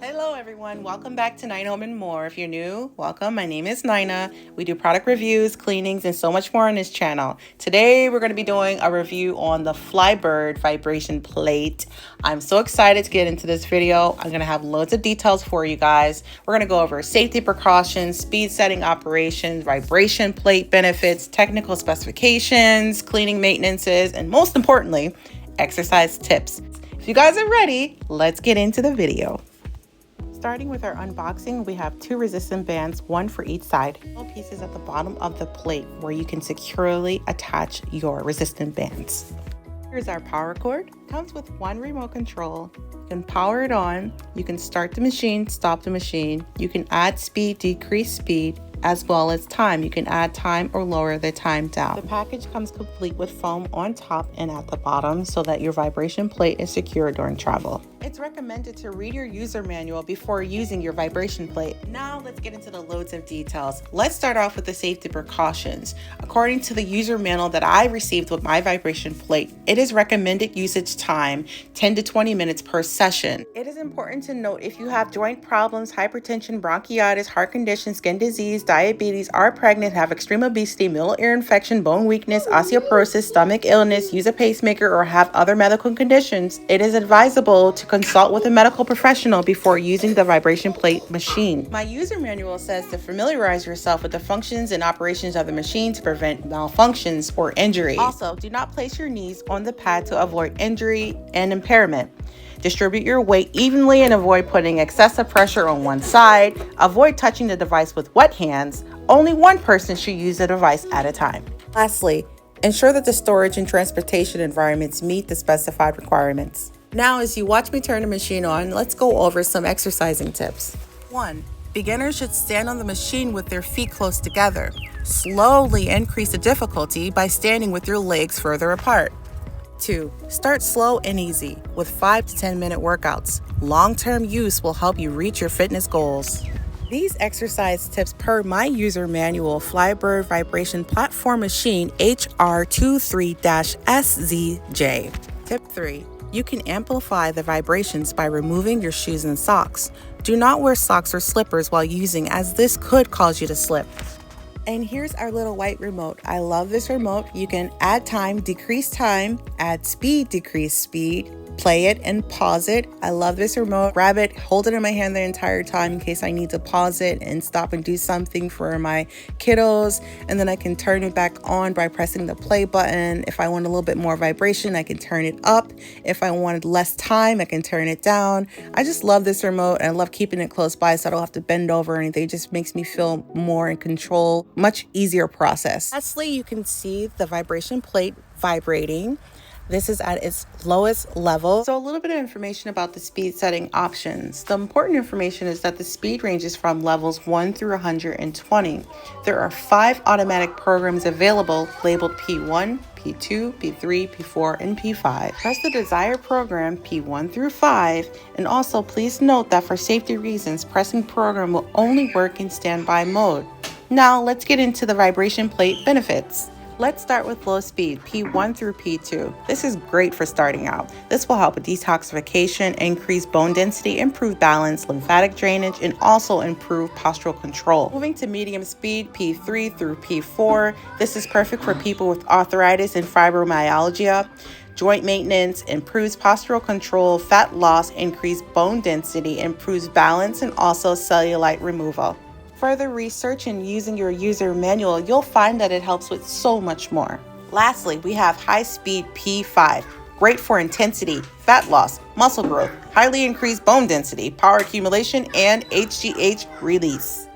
Hello everyone, welcome back to Nayna and More. If you're new, welcome. My name is Nayna. We do product reviews, cleanings, and so much more on this channel. Today we're going to be doing a review on the Flybird Vibration Plate. I'm so excited to get into this video. I'm going to have loads of details for you guys. We're going to go over safety precautions, speed setting operations, vibration plate benefits, technical specifications, cleaning maintenances, and most importantly, exercise tips. If you guys are ready, let's get into the video. Starting with our unboxing, we have two resistant bands, one for each side. Little pieces at the bottom of the plate where you can securely attach your resistant bands. Here's our power cord. It comes with one remote control. You can power it on. You can start the machine, stop the machine. You can add speed, decrease speed, as well as time. You can add time or lower the time down. The package comes complete with foam on top and at the bottom so that your vibration plate is secure during travel. It's recommended to read your user manual before using your vibration plate. Now let's get into the loads of details. Let's start off with the safety precautions. According to the user manual that I received with my vibration plate, it is recommended usage time 10 to 20 minutes per session. It is important to note if you have joint problems, hypertension, bronchitis, heart condition, skin disease, diabetes, are pregnant, have extreme obesity, middle ear infection, bone weakness, osteoporosis, stomach illness, use a pacemaker, or have other medical conditions, it is advisable to consult with a medical professional before using the vibration plate machine. My user manual says to familiarize yourself with the functions and operations of the machine to prevent malfunctions or injury. Also, do not place your knees on the pad to avoid injury and impairment. Distribute your weight evenly and avoid putting excessive pressure on one side. Avoid touching the device with wet hands. Only one person should use the device at a time. Lastly, ensure that the storage and transportation environments meet the specified requirements. Now, as you watch me turn the machine on, let's go over some exercising tips. 1. Beginners should stand on the machine with their feet close together. Slowly increase the difficulty by standing with your legs further apart. 2. Start slow and easy with 5 to 10 minute workouts. Long-term use will help you reach your fitness goals. These exercise tips per my user manual, Flybird Vibration Platform Machine HR23-SZJ. Tip 3. You can amplify the vibrations by removing your shoes and socks. Do not wear socks or slippers while using, as this could cause you to slip. And here's our little white remote. I love this remote. You can add time, decrease time, add speed, decrease speed, play it and pause it. I love this remote. Grab it, hold it in my hand the entire time in case I need to pause it and stop and do something for my kiddos. And then I can turn it back on by pressing the play button. If I want a little bit more vibration, I can turn it up. If I wanted less time, I can turn it down. I just love this remote, and I love keeping it close by so I don't have to bend over or anything. It just makes me feel more in control. Much easier process. Lastly, you can see the vibration plate vibrating. This is at its lowest level. So a little bit of information about the speed setting options. The important information is that the speed ranges from levels 1 through 120. There are 5 automatic programs available labeled P1, P2, P3, P4, and P5. Press the desired program P1 through 5, and also please note that for safety reasons, pressing program will only work in standby mode. Now let's get into the vibration plate benefits. Let's start with low speed, P1 through P2. This is great for starting out. This will help with detoxification, increase bone density, improve balance, lymphatic drainage, and also improve postural control. Moving to medium speed, P3 through P4. This is perfect for people with arthritis and fibromyalgia. Joint maintenance, improves postural control, fat loss, increased bone density, improves balance, and also cellulite removal. Further research and using your user manual, you'll find that it helps with so much more. Lastly, we have high speed P5, great for intensity, fat loss, muscle growth, highly increased bone density, power accumulation, and HGH release.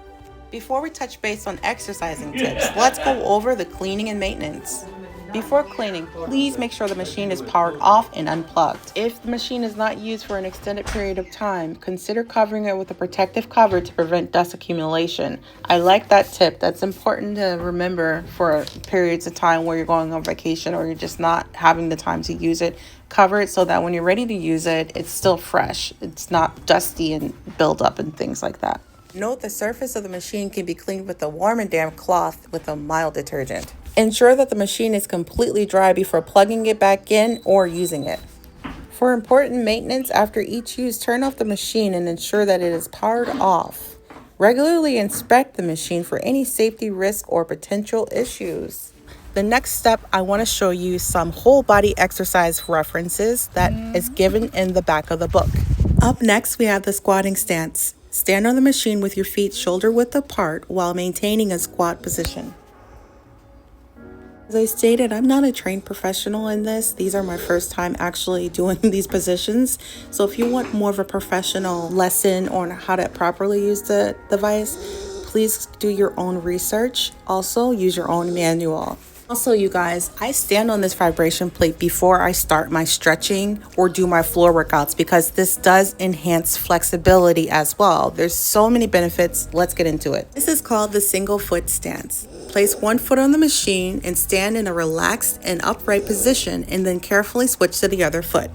Before we touch base on exercising tips, let's go over the cleaning and maintenance. Before cleaning, please make sure the machine is powered off and unplugged. If the machine is not used for an extended period of time, consider covering it with a protective cover to prevent dust accumulation. I like that tip. That's important to remember for periods of time where you're going on vacation or you're just not having the time to use it. Cover it so that when you're ready to use it, it's still fresh. It's not dusty and build up and things like that. Note the surface of the machine can be cleaned with a warm and damp cloth with a mild detergent. Ensure that the machine is completely dry before plugging it back in or using it. For important maintenance after each use, turn off the machine and ensure that it is powered off. Regularly inspect the machine for any safety risk or potential issues. The next step, I want to show you some whole body exercise references that is given in the back of the book. Up next, we have the squatting stance. Stand on the machine with your feet shoulder width apart while maintaining a squat position. As I stated, I'm not a trained professional in this. These are my first time actually doing these positions. So if you want more of a professional lesson on how to properly use the device, please do your own research. Also, use your own manual. Also, you guys, I stand on this vibration plate before I start my stretching or do my floor workouts because this does enhance flexibility as well. There's so many benefits. Let's get into it. This is called the single foot stance. Place one foot on the machine and stand in a relaxed and upright position and then carefully switch to the other foot.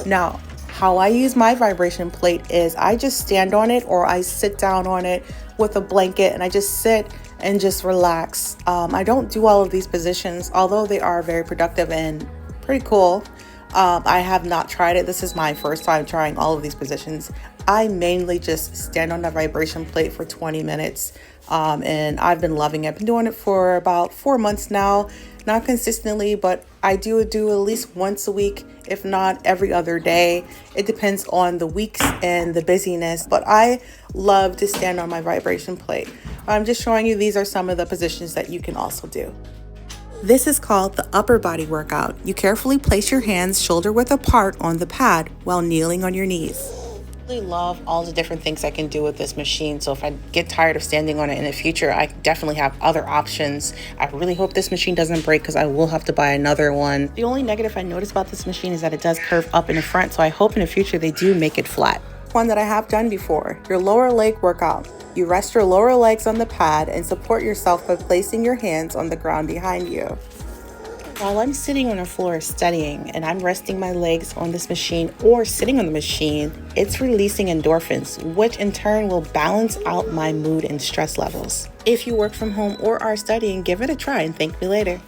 Now, how I use my vibration plate is I just stand on it or I sit down on it with a blanket and I just sit and just relax. I don't do all of these positions, although they are very productive and pretty cool. I have not tried it. This is my first time trying all of these positions. I mainly just stand on the vibration plate for 20 minutes. And I've been loving it. I've been doing it for about 4 months now, not consistently, but I do at least once a week, if not every other day. It depends on the weeks and the busyness, but I love to stand on my vibration plate. I'm just showing you these are some of the positions that you can also do. This is called the upper body workout. You carefully place your hands shoulder width apart on the pad while kneeling on your knees. I really love all the different things I can do with this machine, so if I get tired of standing on it in the future, I definitely have other options. I really hope this machine doesn't break because I will have to buy another one. The only negative I notice about this machine is that it does curve up in the front, so I hope in the future they do make it flat. One that I have done before, your lower leg workout. You rest your lower legs on the pad and support yourself by placing your hands on the ground behind you. While I'm sitting on the floor studying and I'm resting my legs on this machine or sitting on the machine, it's releasing endorphins, which in turn will balance out my mood and stress levels. If you work from home or are studying, give it a try and thank me later.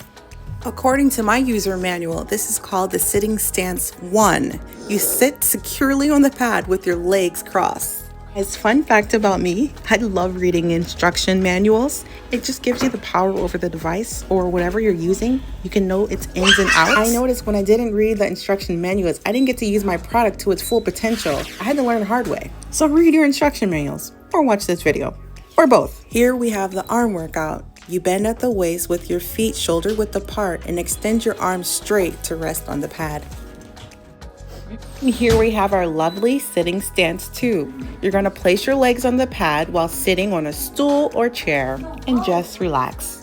According to my user manual, this is called the sitting stance 1. You sit securely on the pad with your legs crossed. As fun fact about me, I love reading instruction manuals. It just gives you the power over the device or whatever you're using. You can know its ins and outs. I noticed when I didn't read the instruction manuals, I didn't get to use my product to its full potential. I had to learn the hard way. So read your instruction manuals or watch this video or both. Here we have the arm workout. You bend at the waist with your feet shoulder width apart and extend your arms straight to rest on the pad. And here we have our lovely sitting stance 2. You're going to place your legs on the pad while sitting on a stool or chair and just relax.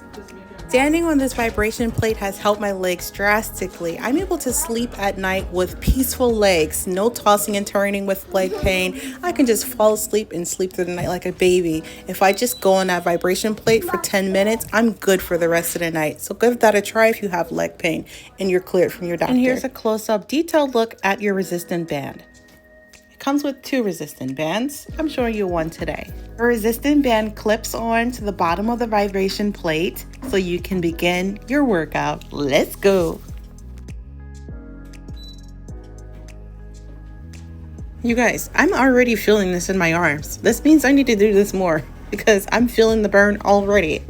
Standing on this vibration plate has helped my legs drastically. I'm able to sleep at night with peaceful legs, no tossing and turning with leg pain. I can just fall asleep and sleep through the night like a baby. If I just go on that vibration plate for 10 minutes, I'm good for the rest of the night. So give that a try if you have leg pain and you're cleared from your doctor. And here's a close-up detailed look at your resistant band. It comes with 2 resistant bands. I'm showing you one today. A resistant band clips on to the bottom of the vibration plate so you can begin your workout. Let's go. You guys, I'm already feeling this in my arms. This means I need to do this more because I'm feeling the burn already.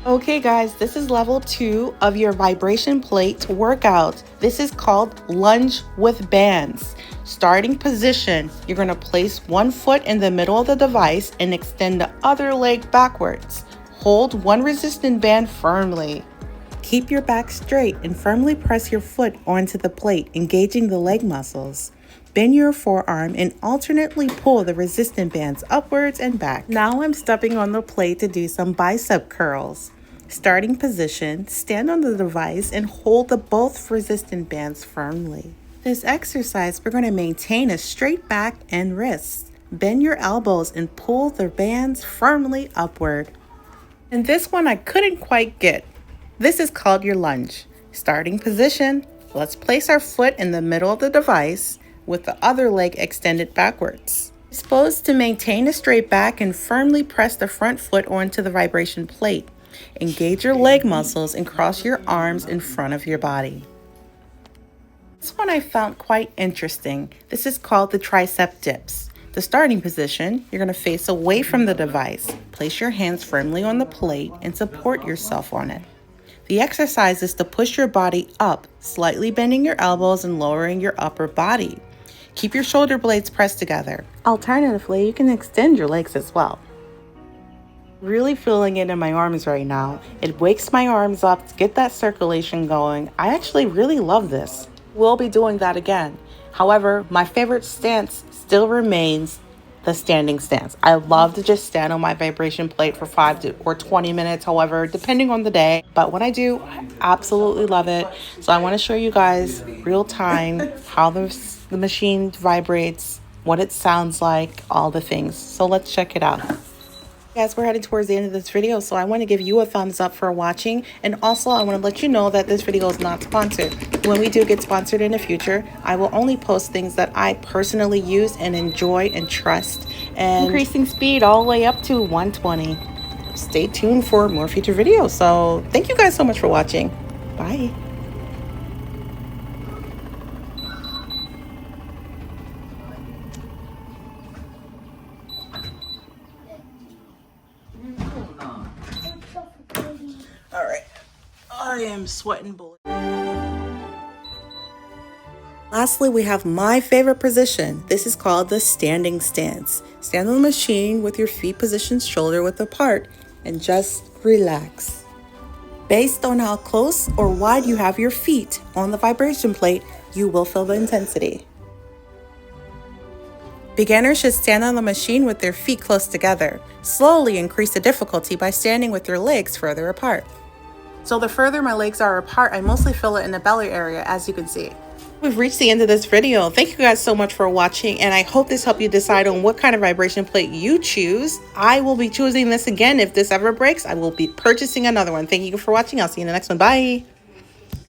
Okay guys, this is level 2 of your vibration plate workout. This is called lunge with bands. Starting position, you're going to place one foot in the middle of the device and extend the other leg backwards. Hold one resistant band firmly. Keep your back straight and firmly press your foot onto the plate, engaging the leg muscles. Bend your forearm and alternately pull the resistant bands upwards and back. Now I'm stepping on the plate to do some bicep curls. Starting position, stand on the device and hold the both resistant bands firmly. This exercise, we're going to maintain a straight back and wrists. Bend your elbows and pull the bands firmly upward. And this one I couldn't quite get. This is called your lunge. Starting position, let's place our foot in the middle of the device with the other leg extended backwards. You're supposed to maintain a straight back and firmly press the front foot onto the vibration plate. Engage your leg muscles and cross your arms in front of your body. This one I found quite interesting. This is called the tricep dips. The starting position, you're going to face away from the device. Place your hands firmly on the plate and support yourself on it. The exercise is to push your body up, slightly bending your elbows and lowering your upper body. Keep your shoulder blades pressed together. Alternatively, you can extend your legs as well. Really feeling it in my arms right now. It wakes my arms up to get that circulation going. I actually really love this. We'll be doing that again. However, my favorite stance still remains the standing stance. I love to just stand on my vibration plate for 20 minutes, however, depending on the day. But when I do, I absolutely love it. So I want to show you guys real time how the machine vibrates, what it sounds like, all the things. So let's check it out. Guys, we're heading towards the end of this video, so I want to give you a thumbs up for watching, and also I want to let you know that this video is not sponsored. When we do get sponsored in the future, I will only post things that I personally use and enjoy and trust, and increasing speed all the way up to 120. Stay tuned for more future videos. So thank you guys so much for watching. Bye. All right, I am sweating bullets. Lastly, we have my favorite position. This is called the standing stance. Stand on the machine with your feet positioned shoulder width apart and just relax. Based on how close or wide you have your feet on the vibration plate, you will feel the intensity. Beginners should stand on the machine with their feet close together. Slowly increase the difficulty by standing with your legs further apart. So the further my legs are apart, I mostly feel it in the belly area, as you can see. We've reached the end of this video. Thank you guys so much for watching, and I hope this helped you decide on what kind of vibration plate you choose. I will be choosing this again. If this ever breaks, I will be purchasing another one. Thank you for watching. I'll see you in the next one. Bye.